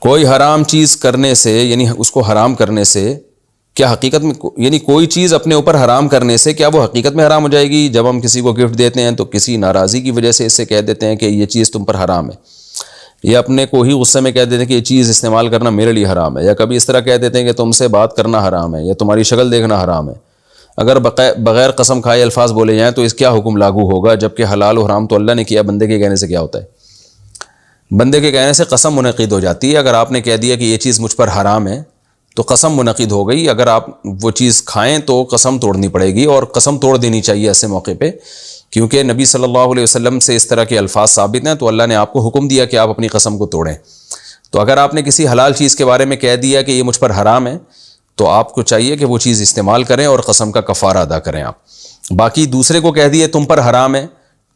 کوئی حرام چیز کرنے سے یعنی اس کو حرام کرنے سے کیا حقیقت میں یعنی کوئی چیز اپنے اوپر حرام کرنے سے کیا وہ حقیقت میں حرام ہو جائے گی؟ جب ہم کسی کو گفٹ دیتے ہیں تو کسی ناراضی کی وجہ سے اس سے کہہ دیتے ہیں کہ یہ چیز تم پر حرام ہے، یا اپنے کو ہی غصے میں کہہ دیتے ہیں کہ یہ چیز استعمال کرنا میرے لیے حرام ہے، یا کبھی اس طرح کہہ دیتے ہیں کہ تم سے بات کرنا حرام ہے یا تمہاری شکل دیکھنا حرام ہے۔ اگر بغیر قسم کھائے الفاظ بولے جائیں تو اس کیا حکم لاگو ہوگا؟ جبکہ حلال و حرام تو اللہ نے کیا، بندے کے کہنے سے کیا ہوتا ہے؟ بندے کے کہنے سے قسم منعقد ہو جاتی ہے۔ اگر آپ نے کہہ دیا کہ یہ چیز مجھ پر حرام ہے تو قسم منعقد ہو گئی۔ اگر آپ وہ چیز کھائیں تو قسم توڑنی پڑے گی، اور قسم توڑ دینی چاہیے ایسے موقع پہ، کیونکہ نبی صلی اللہ علیہ وسلم سے اس طرح کے الفاظ ثابت ہیں تو اللہ نے آپ کو حکم دیا کہ آپ اپنی قسم کو توڑیں۔ تو اگر آپ نے کسی حلال چیز کے بارے میں کہہ دیا کہ یہ مجھ پر حرام ہے تو آپ کو چاہیے کہ وہ چیز استعمال کریں اور قسم کا کفارہ ادا کریں آپ۔ باقی دوسرے کو کہہ دیے تم پر حرام ہے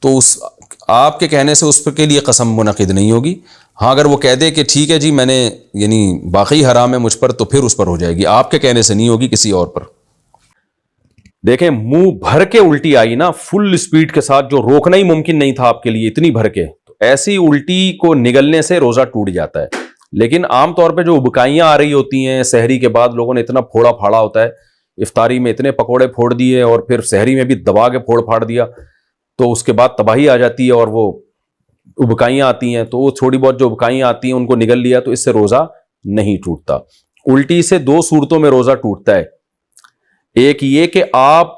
تو اس آپ کے کہنے سے اس کے لیے قسم منعقد نہیں ہوگی۔ ہاں اگر وہ کہہ دے کہ ٹھیک ہے جی میں نے یعنی باقی حرام ہے مجھ پر، تو پھر اس پر ہو جائے گی، آپ کے کہنے سے نہیں ہوگی، کسی اور پر۔ دیکھیں منہ بھر کے الٹی آئی نا فل سپیڈ کے ساتھ، جو روکنا ہی ممکن نہیں تھا آپ کے لیے، اتنی بھر کے، تو ایسی الٹی کو نگلنے سے روزہ ٹوٹ جاتا ہے۔ لیکن عام طور پہ جو ابکائیاں آ رہی ہوتی ہیں سحری کے بعد، لوگوں نے اتنا پھوڑا پھاڑا ہوتا ہے، افطاری میں اتنے پکوڑے پھوڑ دیے اور پھر سحری میں بھی دبا کے پھوڑ پھاڑ دیا، تو اس کے بعد تباہی آ جاتی ہے اور وہ ابکائیاں آتی ہیں، تو وہ تھوڑی بہت جو ابکائیاں آتی ہیں ان کو نگل لیا تو اس سے روزہ نہیں ٹوٹتا۔ الٹی سے دو صورتوں میں روزہ ٹوٹتا ہے، ایک یہ کہ آپ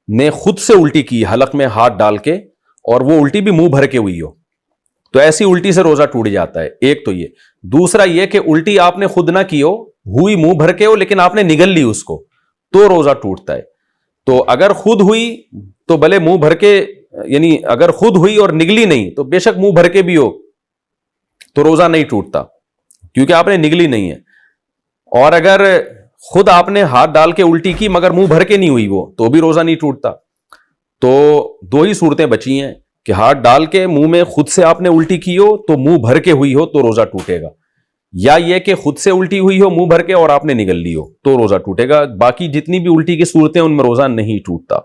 نے خود سے الٹی کی حلق میں ہاتھ ڈال کے، اور وہ الٹی بھی منہ بھر کے ہوئی ہو، تو ایسی الٹی سے روزہ ٹوٹ جاتا ہے، ایک تو یہ۔ دوسرا یہ کہ الٹی آپ نے خود نہ کی ہو، ہوئی منہ بھر کے ہو لیکن آپ نے نگل لی اس کو، تو روزہ ٹوٹتا ہے۔ تو اگر خود ہوئی تو بھلے منہ بھر کے، یعنی اگر خود ہوئی اور نگلی نہیں تو بے شک منہ بھر کے بھی ہو تو روزہ نہیں ٹوٹتا، کیونکہ آپ نے نگلی نہیں ہے۔ اور اگر خود آپ نے ہاتھ ڈال کے الٹی کی مگر منہ بھر کے نہیں ہوئی وہ، تو بھی روزہ نہیں ٹوٹتا۔ تو دو ہی صورتیں بچی ہیں کہ ہاتھ ڈال کے منہ میں خود سے آپ نے الٹی کی ہو تو منہ بھر کے ہوئی ہو تو روزہ ٹوٹے گا، یا یہ کہ خود سے الٹی ہوئی ہو منہ بھر کے اور آپ نے نگل لی ہو تو روزہ ٹوٹے گا۔ باقی جتنی بھی الٹی کی صورتیں ان میں روزہ نہیں ٹوٹتا۔